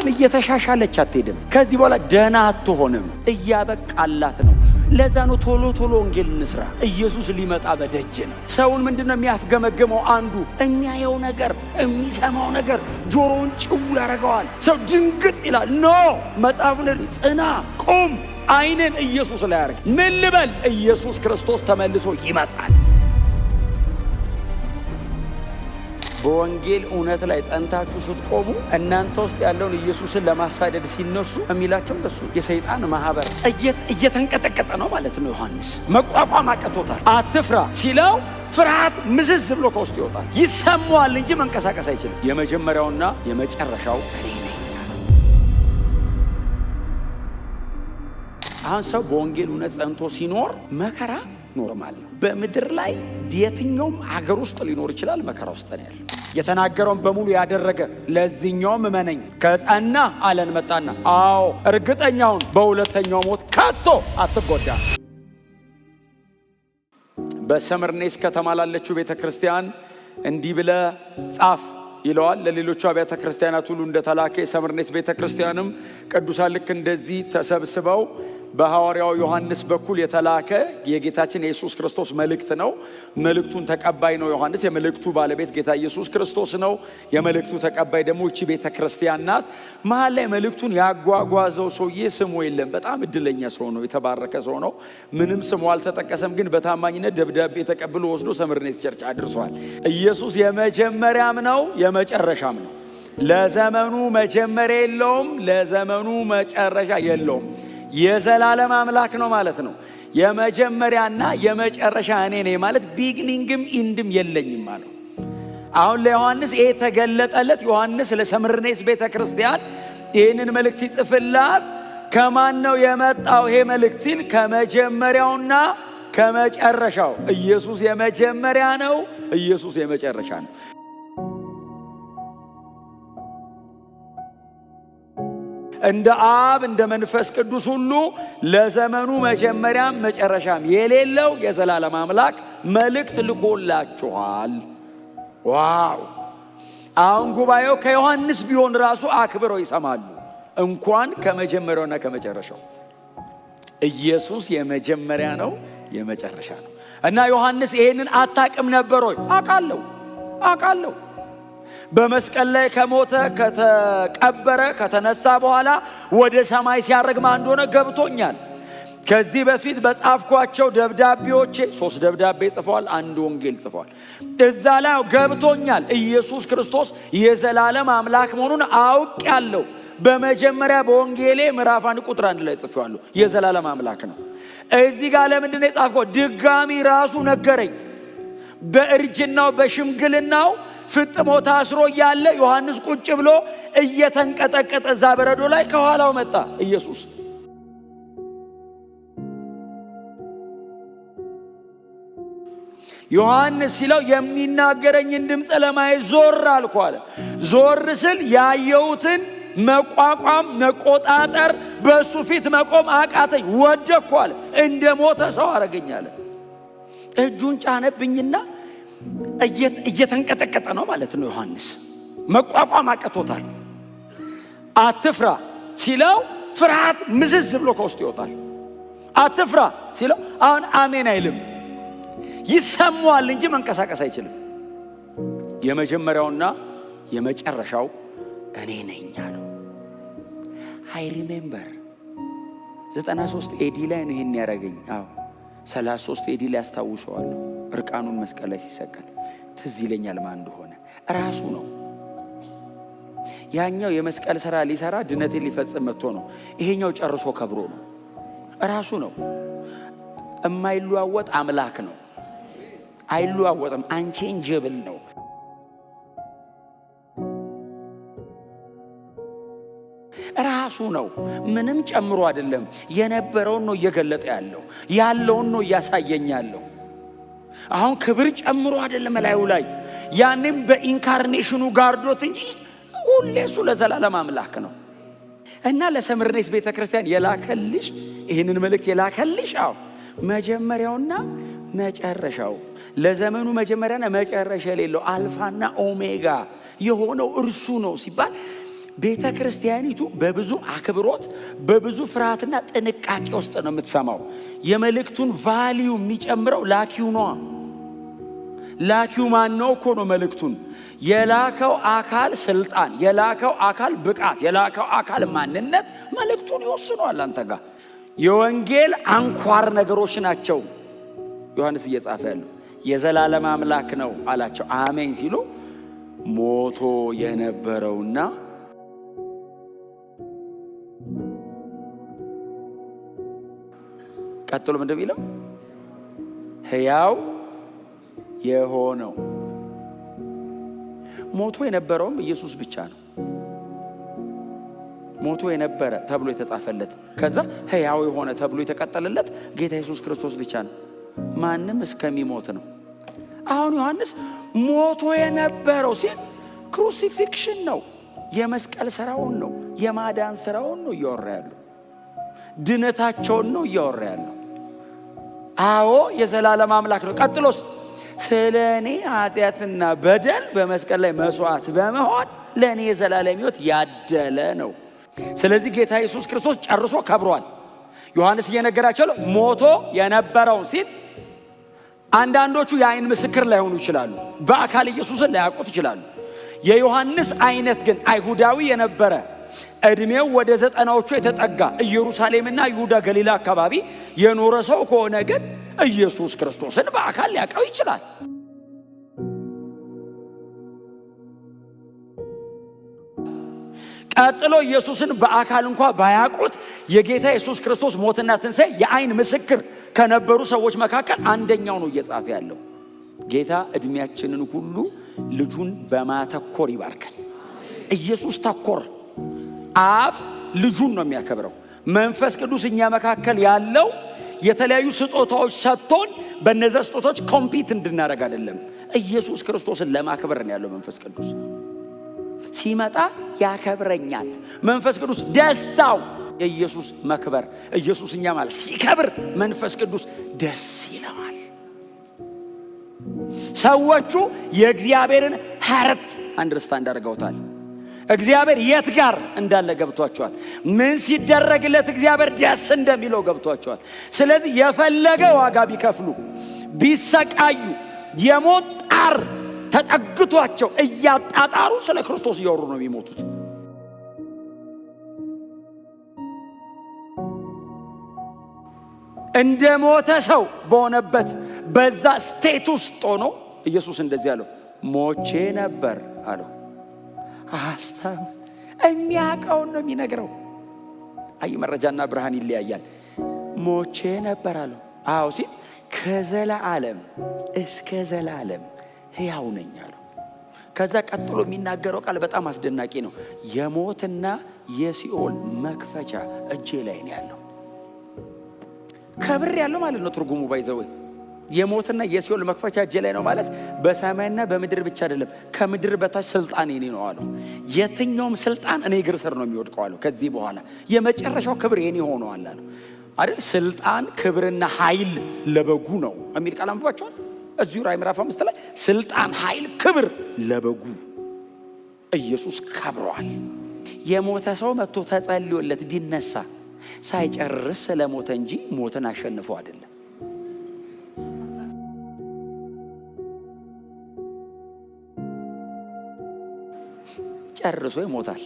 ዓለም እየተሻሻለች አትሄድም። ከዚህ በኋላ ደህና አትሆንም። እያበቃላት ነው። ለዛ ነው ቶሎ ቶሎ ወንጌል እንስራ። ኢየሱስ ሊመጣ በደጅ ነው። ሰውን ምንድነው የሚያፍገመግመው? አንዱ የሚያየው ነገር፣ የሚሰማው ነገር ጆሮውን ጭው ያደርገዋል። ሰው ድንግጥ ይላል። ኖ መጽሐፉን ጽና፣ ቁም፣ አይንን ኢየሱስ ላይ ያርግ። ምን ልበል? ኢየሱስ ክርስቶስ ተመልሶ ይመጣል። በወንጌል እውነት ላይ ጸንታችሁ ስትቆሙ እናንተ ውስጥ ያለውን ኢየሱስን ለማሳደድ ሲነሱ የሚላቸው እንደሱ የሰይጣን ማህበር እየተንቀጠቀጠ ነው ማለት ነው። ዮሐንስ መቋቋም አቅቶታል። አትፍራ ሲለው ፍርሃት ምዝዝ ብሎ ከውስጥ ይወጣል። ይሰማዋል እንጂ መንቀሳቀስ አይችልም። የመጀመሪያውና የመጨረሻው እኔ ነኝ። አሁን ሰው በወንጌል እውነት ጸንቶ ሲኖር መከራ ኖርማል ነው። በምድር ላይ የትኛውም አገር ውስጥ ሊኖር ይችላል። መከራ ውስጥ ነው ያለው። የተናገረውን በሙሉ ያደረገ ለዚህኛውም እመነኝ ከጸና አለን መጣና፣ አዎ እርግጠኛውን በሁለተኛው ሞት ከቶ አትጎዳ። በሰምርኔስ ከተማ ላለችው ቤተክርስቲያን እንዲህ ብለ ጻፍ ይለዋል። ለሌሎቹ አብያተ ክርስቲያናት ሁሉ እንደተላከ የሰምርኔስ ቤተክርስቲያንም ቅዱሳን ልክ እንደዚህ ተሰብስበው በሐዋርያው ዮሐንስ በኩል የተላከ የጌታችን የኢየሱስ ክርስቶስ መልእክት ነው። መልእክቱን ተቀባይ ነው ዮሐንስ። የመልእክቱ ባለቤት ጌታ ኢየሱስ ክርስቶስ ነው። የመልእክቱ ተቀባይ ደግሞ እቺ ቤተክርስቲያን ናት። መሀል ላይ መልእክቱን ያጓጓዘው ሰውዬ ስሙ የለም። በጣም እድለኛ ሰው ነው፣ የተባረከ ሰው ነው። ምንም ስሙ አልተጠቀሰም፣ ግን በታማኝነት ደብዳቤ ተቀብሎ ወስዶ ሰምርኔስ ቸርች አድርሷል። ኢየሱስ የመጀመሪያም ነው የመጨረሻም ነው። ለዘመኑ መጀመሪያ የለውም፣ ለዘመኑ መጨረሻ የለውም። የዘላለም አምላክ ነው ማለት ነው። የመጀመሪያና የመጨረሻ እኔ ነኝ ማለት ቢግኒንግም ኢንድም የለኝም ማለት። አሁን ለዮሐንስ ይሄ ተገለጠለት። ዮሐንስ ለሰምርኔስ ቤተክርስቲያን ይህንን መልእክት ሲጽፍላት ከማን ነው የመጣው ይሄ መልእክት ሲል ከመጀመሪያውና ከመጨረሻው። ኢየሱስ የመጀመሪያ ነው፣ ኢየሱስ የመጨረሻ ነው። እንደ አብ እንደ መንፈስ ቅዱስ ሁሉ ለዘመኑ መጀመሪያም መጨረሻም የሌለው የዘላለም አምላክ መልእክት ልኮላችኋል። ዋው! አሁን ጉባኤው ከዮሐንስ ቢሆን ራሱ አክብረው ይሰማሉ፣ እንኳን ከመጀመሪያውና ከመጨረሻው። ኢየሱስ የመጀመሪያ ነው፣ የመጨረሻ ነው። እና ዮሐንስ ይሄንን አታቅም ነበር ወይ? አውቃለሁ። በመስቀል ላይ ከሞተ ከተቀበረ ከተነሳ በኋላ ወደ ሰማይ ሲያርግ ማን እንደሆነ ገብቶኛል። ከዚህ በፊት በጻፍኳቸው ደብዳቤዎቼ 3 ደብዳቤ ጽፈዋል፣ 1 ወንጌል ጽፈዋል። እዛ ላይ ገብቶኛል ኢየሱስ ክርስቶስ የዘላለም አምላክ መሆኑን አውቄያለሁ። በመጀመሪያ በወንጌሌ ምዕራፍ 1 ቁጥር 1 ላይ ጽፌዋለሁ። የዘላለም አምላክ ነው። እዚህ ጋር ለምንድን ነው የጻፍኩት? ድጋሚ ራሱ ነገረኝ። በእርጅናው በሽምግልናው ፍጥሞ ታስሮ እያለ ዮሐንስ ቁጭ ብሎ እየተንቀጠቀጠ እዛ በረዶ ላይ ከኋላው መጣ ኢየሱስ። ዮሐንስ ሲለው የሚናገረኝን ድምፅ ለማየት ዞር አልኩ አለ። ዞር ስል ያየሁትን መቋቋም መቆጣጠር በሱ ፊት መቆም አቃተኝ፣ ወደቅኩ አለ። እንደ ሞተ ሰው አረገኝ አለ። እጁን ጫነብኝና እየተንቀጠቀጠ ነው ማለት ነው። ዮሐንስ መቋቋም አቅቶታል። አትፍራ ሲለው ፍርሃት ምዝዝ ብሎ ከውስጥ ይወጣል። አትፍራ ሲለው አሁን አሜን አይልም፣ ይሰማዋል እንጂ መንቀሳቀስ አይችልም። የመጀመሪያውና የመጨረሻው እኔ ነኝ አለው። አይ ሪሜምበር 93 ኤዲ ላይ ነው ይሄን ያረገኝ። 33 ኤዲ ላይ አስታውሰዋለሁ። እርቃኑን መስቀል ላይ ሲሰቀል ትዝ ይለኛል ማን እንደሆነ። ራሱ ነው። ያኛው የመስቀል ሥራ ሊሰራ ድነትን ሊፈጽም መጥቶ ነው። ይሄኛው ጨርሶ ከብሮ ነው። ራሱ ነው። የማይለዋወጥ አምላክ ነው። አይለዋወጥም። አንቼንጀብል ነው። ራሱ ነው። ምንም ጨምሮ አይደለም። የነበረውን ነው እየገለጠ ያለው፣ ያለውን ነው እያሳየኝ ያለው። አሁን ክብር ጨምሮ አይደለም ላዩ ላይ፣ ያንም በኢንካርኔሽኑ ጋርዶት እንጂ ሁሌ እሱ ለዘላለም አምላክ ነው። እና ለሰምርኔስ ቤተክርስቲያን የላከልሽ ይህንን መልእክት የላከልሽ መጀመሪያውና መጨረሻው፣ ለዘመኑ መጀመሪያና መጨረሻ የሌለው አልፋና ኦሜጋ የሆነው እርሱ ነው ሲባል ቤተ ክርስቲያኒቱ በብዙ አክብሮት በብዙ ፍርሃትና ጥንቃቄ ውስጥ ነው የምትሰማው። የመልእክቱን ቫልዩ የሚጨምረው ላኪው ነው። ላኪው ማን ነው እኮ ነው መልእክቱን የላከው አካል ስልጣን፣ የላከው አካል ብቃት፣ የላከው አካል ማንነት መልእክቱን ይወስነዋል። አንተ ጋር የወንጌል አንኳር ነገሮች ናቸው። ዮሐንስ እየጻፈ ያለው የዘላለም አምላክ ነው አላቸው። አሜን ሲሉ ሞቶ የነበረውና ቀጥሎ ምንድን ነው የሚለው? ሕያው የሆነው። ሞቶ የነበረውም ኢየሱስ ብቻ ነው። ሞቶ የነበረ ተብሎ የተጻፈለት ከዛ ሕያው የሆነ ተብሎ የተቀጠለለት ጌታ ኢየሱስ ክርስቶስ ብቻ ነው። ማንም እስከሚሞት ነው። አሁን ዮሐንስ ሞቶ የነበረው ሲል ክሩሲፊክሽን ነው፣ የመስቀል ስራውን ነው፣ የማዳን ስራውን ነው እያወራ ያለው፣ ድነታቸውን ነው እያወራ ያለው። አዎ የዘላለም አምላክ ነው። ቀጥሎስ ስለ እኔ ኃጢአትና በደል በመስቀል ላይ መስዋዕት በመሆን ለእኔ የዘላለም ሕይወት ያደለ ነው። ስለዚህ ጌታ ኢየሱስ ክርስቶስ ጨርሶ ከብሯል። ዮሐንስ እየነገራቸው ሞቶ የነበረውን ሲል አንዳንዶቹ የአይን ምስክር ላይሆኑ ይችላሉ፣ በአካል ኢየሱስን ላያውቁት ይችላሉ። የዮሐንስ አይነት ግን አይሁዳዊ የነበረ እድሜው ወደ 90ዎቹ የተጠጋ ኢየሩሳሌምና ይሁዳ ገሊላ አካባቢ የኖረ ሰው ከሆነ ግን ኢየሱስ ክርስቶስን በአካል ሊያውቀው ይችላል። ቀጥሎ ኢየሱስን በአካል እንኳን ባያውቁት የጌታ ኢየሱስ ክርስቶስ ሞትና ትንሣኤ የአይን ምስክር ከነበሩ ሰዎች መካከል አንደኛው ነው እየጻፈ ያለው። ጌታ እድሜያችንን ሁሉ ልጁን በማተኮር ይባርካል። ኢየሱስ ተኮር። አብ ልጁን ነው የሚያከብረው። መንፈስ ቅዱስ እኛ መካከል ያለው የተለያዩ ስጦታዎች ሰጥቶን በእነዛ ስጦታዎች ኮምፒት እንድናደርግ አይደለም፣ ኢየሱስ ክርስቶስን ለማክበር ነው ያለው። መንፈስ ቅዱስ ሲመጣ ያከብረኛል። መንፈስ ቅዱስ ደስታው የኢየሱስ መክበር። ኢየሱስ እኛ ማለት ሲከብር መንፈስ ቅዱስ ደስ ይለዋል። ሰዎቹ የእግዚአብሔርን ሀርት አንደርስታንድ አድርገውታል። እግዚአብሔር የት ጋር እንዳለ ገብቷቸዋል። ምን ሲደረግለት እግዚአብሔር ደስ እንደሚለው ገብቷቸዋል። ስለዚህ የፈለገ ዋጋ ቢከፍሉ ቢሰቃዩ የሞት ጣር ተጠግቷቸው እያጣጣሩ ስለ ክርስቶስ እያወሩ ነው የሚሞቱት። እንደ ሞተ ሰው በሆነበት በዛ ስቴት ውስጥ ሆኖ ኢየሱስ እንደዚህ አለው፣ ሞቼ ነበር አለው። አስታውስ። የሚያውቀውን ነው የሚነግረው። አይ መረጃና ብርሃን ይለያያል። ሞቼ ነበር አለው። አዎ ሲል ከዘላለም እስከ ዘላለም ሕያው ነኝ አለው። ከዛ ቀጥሎ የሚናገረው ቃል በጣም አስደናቂ ነው። የሞትና የሲኦል መክፈቻ እጄ ላይ ነው ያለው። ከብር ያለው ማለት ነው ትርጉሙ። ባይዘው የሞትና የሲኦል መክፈቻ እጄ ላይ ነው ማለት በሰማይና በምድር ብቻ አይደለም፣ ከምድር በታች ስልጣን የኔ ነው አለው። የትኛውም ስልጣን እኔ እግር ስር ነው የሚወድቀው አለው። ከዚህ በኋላ የመጨረሻው ክብር የኔ ሆኗል አለው አይደል? ስልጣን ክብርና ኃይል ለበጉ ነው የሚል ቃል አንብባችኋል። እዚሁ ራዕይ ምዕራፍ 5 ላይ ስልጣን፣ ኃይል፣ ክብር ለበጉ። ኢየሱስ ከብሯል። የሞተ ሰው መጥቶ ተጸልዮለት ቢነሳ ሳይጨርስ ስለሞተ እንጂ ሞትን አሸንፎ አይደለም። ጨርሶ ይሞታል።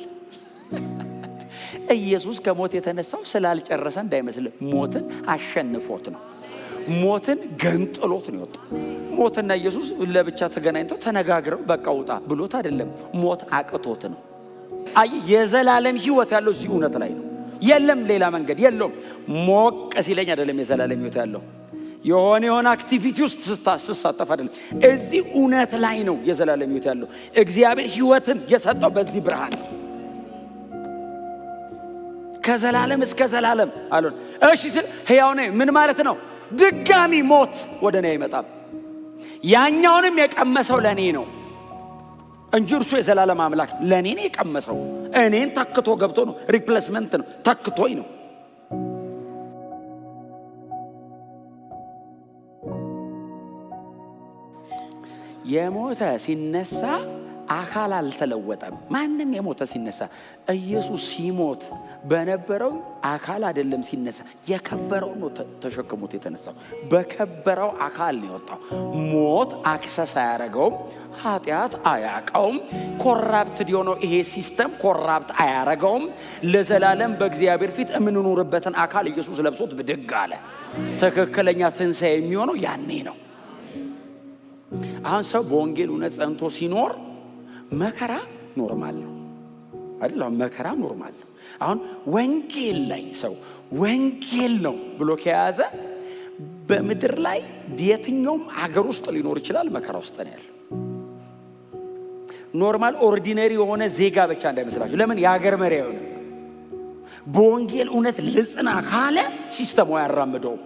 ኢየሱስ ከሞት የተነሳው ስላልጨረሰ እንዳይመስል ሞትን አሸንፎት ነው። ሞትን ገንጥሎት ነው የወጣው። ሞትና ኢየሱስ ለብቻ ተገናኝተው ተነጋግረው በቃ ውጣ ብሎት አይደለም፣ ሞት አቅቶት ነው። አይ የዘላለም ሕይወት ያለው እዚህ እውነት ላይ ነው። የለም ሌላ መንገድ የለውም። ሞቅ ሲለኝ አይደለም የዘላለም ሕይወት ያለው፣ የሆነ አክቲቪቲ ውስጥ ስሳተፍ አይደለም። እዚህ እውነት ላይ ነው የዘላለም ሕይወት ያለው። እግዚአብሔር ሕይወትን የሰጠው በዚህ ብርሃን ከዘላለም እስከ ዘላለም አሉን። እሺ ስል ሕያው ነኝ ምን ማለት ነው? ድጋሚ ሞት ወደ እኔ አይመጣም። ያኛውንም የቀመሰው ለእኔ ነው እንጂ እርሱ የዘላለም አምላክ ለእኔ ነው የቀመሰው። እኔን ተክቶ ገብቶ ነው። ሪፕሌስመንት ነው፣ ተክቶኝ ነው። የሞተ ሲነሳ አካል አልተለወጠም። ማንም የሞተ ሲነሳ ኢየሱስ ሲሞት በነበረው አካል አይደለም ሲነሳ፣ የከበረው ነው ተሸክሞት የተነሳው። በከበረው አካል ነው የወጣው። ሞት አክሰስ አያረገውም፣ ኃጢአት አያቀውም። ኮራፕትድ የሆነው ይሄ ሲስተም ኮራፕት አያረገውም። ለዘላለም በእግዚአብሔር ፊት የምንኖርበትን አካል ኢየሱስ ለብሶት ብድግ አለ። ትክክለኛ ትንሣኤ የሚሆነው ያኔ ነው። አሁን ሰው በወንጌል እውነት ጸንቶ ሲኖር መከራ ኖርማል ነው አይደል? አሁን መከራ ኖርማል ነው። አሁን ወንጌል ላይ ሰው ወንጌል ነው ብሎ ከያዘ በምድር ላይ በየትኛውም አገር ውስጥ ሊኖር ይችላል። መከራ ውስጥ ነው ያለው። ኖርማል ኦርዲነሪ የሆነ ዜጋ ብቻ እንዳይመስላችሁ። ለምን የሀገር መሪ አይሆንም? በወንጌል እውነት ልጽና ካለ ሲስተሙ ያራምደው።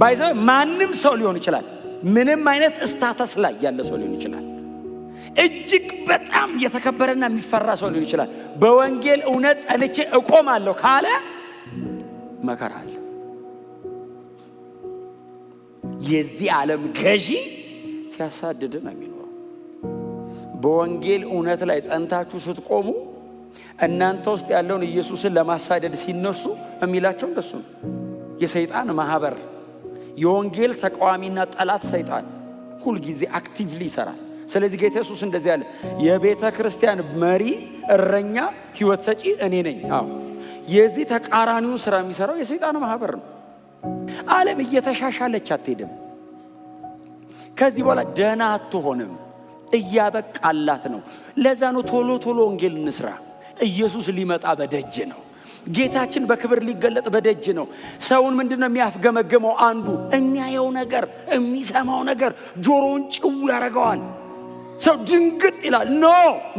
ባይዘው ማንም ሰው ሊሆን ይችላል። ምንም አይነት ስታተስ ላይ ያለ ሰው ሊሆን ይችላል። እጅግ በጣም የተከበረና የሚፈራ ሰው ሊሆን ይችላል። በወንጌል እውነት ጸንቼ እቆማለሁ ካለ መከራ አለ። የዚህ ዓለም ገዢ ሲያሳድድ ነው የሚኖረው። በወንጌል እውነት ላይ ጸንታችሁ ስትቆሙ እናንተ ውስጥ ያለውን ኢየሱስን ለማሳደድ ሲነሱ የሚላቸው እንደሱ ነው። የሰይጣን ማህበር የወንጌል ተቃዋሚና ጠላት ሰይጣን ሁል ጊዜ አክቲቭሊ ይሰራል። ስለዚህ ጌታ ኢየሱስ እንደዚህ ያለ የቤተ ክርስቲያን መሪ እረኛ ሕይወት ሰጪ እኔ ነኝ። የዚህ ተቃራኒውን ስራ የሚሰራው የሰይጣን ማህበር ነው። ዓለም እየተሻሻለች አትሄድም። ከዚህ በኋላ ደህና አትሆንም። እያበቃላት ነው። ለዛ ነው ቶሎ ቶሎ ወንጌል እንስራ። ኢየሱስ ሊመጣ በደጅ ነው። ጌታችን በክብር ሊገለጥ በደጅ ነው። ሰውን ምንድነው የሚያፍገመገመው? አንዱ የሚያየው ነገር የሚሰማው ነገር ጆሮውን ጭው ያደርገዋል። ሰው ድንግጥ ይላል። ኖ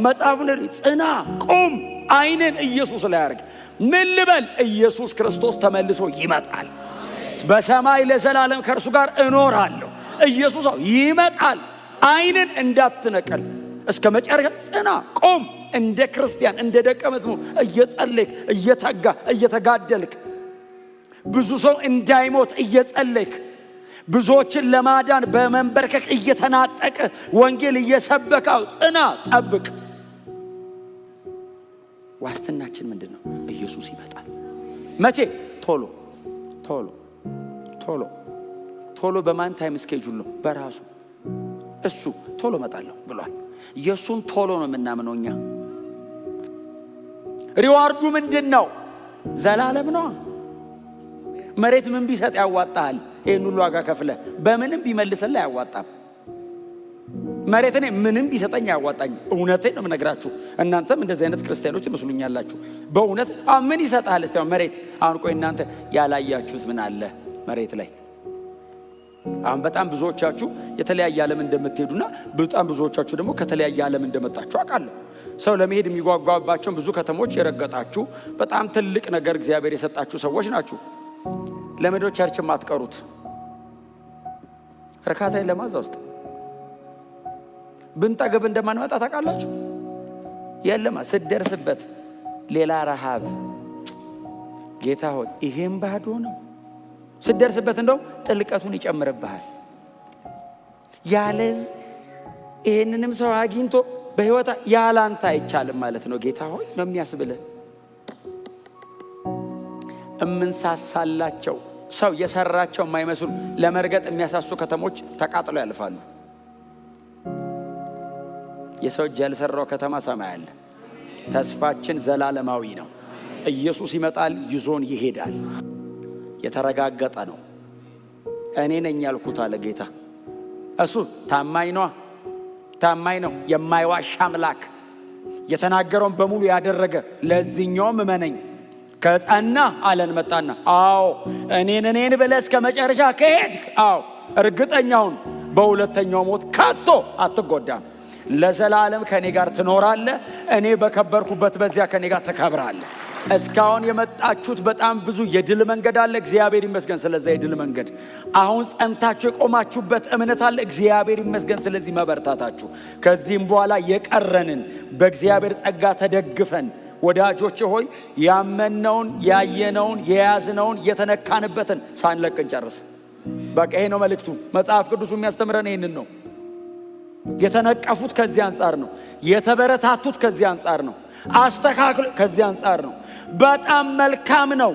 መጽሐፉን ጽና፣ ቁም፣ አይንን ኢየሱስ ላይ ያርግ። ምን ልበል? ኢየሱስ ክርስቶስ ተመልሶ ይመጣል። በሰማይ ለዘላለም ከእርሱ ጋር እኖራለሁ። ኢየሱስ ይመጣል። አይንን እንዳትነቀል እስከ መጨረሻ ጽና፣ ቁም። እንደ ክርስቲያን እንደ ደቀ መዝሙር እየጸለይክ እየተጋ እየተጋደልክ ብዙ ሰው እንዳይሞት እየጸለይክ ብዙዎችን ለማዳን በመንበርከክ እየተናጠቀ ወንጌል እየሰበካው ጽና፣ ጠብቅ። ዋስትናችን ምንድነው? ኢየሱስ ይመጣል። መቼ? ቶሎ ቶሎ ቶሎ ቶሎ። በማን ታይም ስኬጁል ነው? በራሱ እሱ ቶሎ እመጣለሁ ብሏል። ኢየሱስን ቶሎ ነው የምናምነው እኛ። ሪዋርዱ ምንድነው? ዘላለም ነው። መሬት ምን ቢሰጥ ያዋጣል? ይሄን ሁሉ ዋጋ ከፍለ በምንም ቢመልስልህ አያዋጣም። መሬት እኔ ምንም ቢሰጠኝ አያዋጣኝ። እውነቴን ነው የምነግራችሁ። እናንተም እንደዚህ አይነት ክርስቲያኖች ይመስሉኛላችሁ። በእውነት ምን ይሰጣል? እስቲ መሬት አሁን ቆይ እናንተ ያላያችሁት ምን አለ መሬት ላይ? አሁን በጣም ብዙዎቻችሁ የተለያየ ዓለም እንደምትሄዱና በጣም ብዙዎቻችሁ ደግሞ ከተለያየ ዓለም እንደመጣችሁ አውቃለሁ። ሰው ለመሄድ የሚጓጓባቸው ብዙ ከተሞች የረገጣችሁ በጣም ትልቅ ነገር እግዚአብሔር የሰጣችሁ ሰዎች ናችሁ። ለምንድነው ቸርች የማትቀሩት? እርካታ ለማዛ ውስጥ ብንጠግብ እንደማንመጣ ታውቃላችሁ። የለማ ስትደርስበት ሌላ ረሃብ። ጌታ ሆይ ይሄም ባዶ ነው። ስትደርስበት እንደው ጥልቀቱን ይጨምርብሃል። ያለዝ ይሄንንም ሰው አግኝቶ በህይወታ ያላንተ አይቻልም ማለት ነው። ጌታ ሆይ ነው የሚያስብልህ። እምንሳሳላቸው ሰው የሰራቸው የማይመስሉ ለመርገጥ የሚያሳሱ ከተሞች ተቃጥለው ያልፋሉ። የሰው እጅ ያልሰራው ከተማ ሰማይ አለ። ተስፋችን ዘላለማዊ ነው። ኢየሱስ ይመጣል፣ ይዞን ይሄዳል። የተረጋገጠ ነው። እኔ ነኝ ያልኩት አለ ጌታ። እሱ ታማኝ ነው፣ ታማኝ ነው። የማይዋሽ አምላክ የተናገረውን በሙሉ ያደረገ። ለዚህኛውም እመነኝ ከጸና አለን መጣና፣ አዎ እኔን ብለህ እስከ መጨረሻ ከሄድክ፣ አዎ እርግጠኛውን በሁለተኛው ሞት ከቶ አትጎዳም። ለዘላለም ከኔ ጋር ትኖራለህ። እኔ በከበርኩበት በዚያ ከኔ ጋር ትከብራለህ። እስካሁን የመጣችሁት በጣም ብዙ የድል መንገድ አለ። እግዚአብሔር ይመስገን ስለዛ የድል መንገድ። አሁን ጸንታችሁ የቆማችሁበት እምነት አለ። እግዚአብሔር ይመስገን ስለዚህ መበርታታችሁ። ከዚህም በኋላ የቀረንን በእግዚአብሔር ጸጋ ተደግፈን ወዳጆች ሆይ ያመነውን ያየነውን የያዝነውን የተነካንበትን ሳንለቅ እንጨርስ። በቃ ይሄ ነው መልእክቱ። መጽሐፍ ቅዱስ የሚያስተምረን ይሄንን ነው። የተነቀፉት ከዚህ አንጻር ነው። የተበረታቱት ከዚህ አንጻር ነው። አስተካክሉ ከዚህ አንጻር ነው። በጣም መልካም ነው።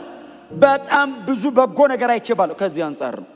በጣም ብዙ በጎ ነገር አይቼባለሁ ከዚህ አንጻር ነው።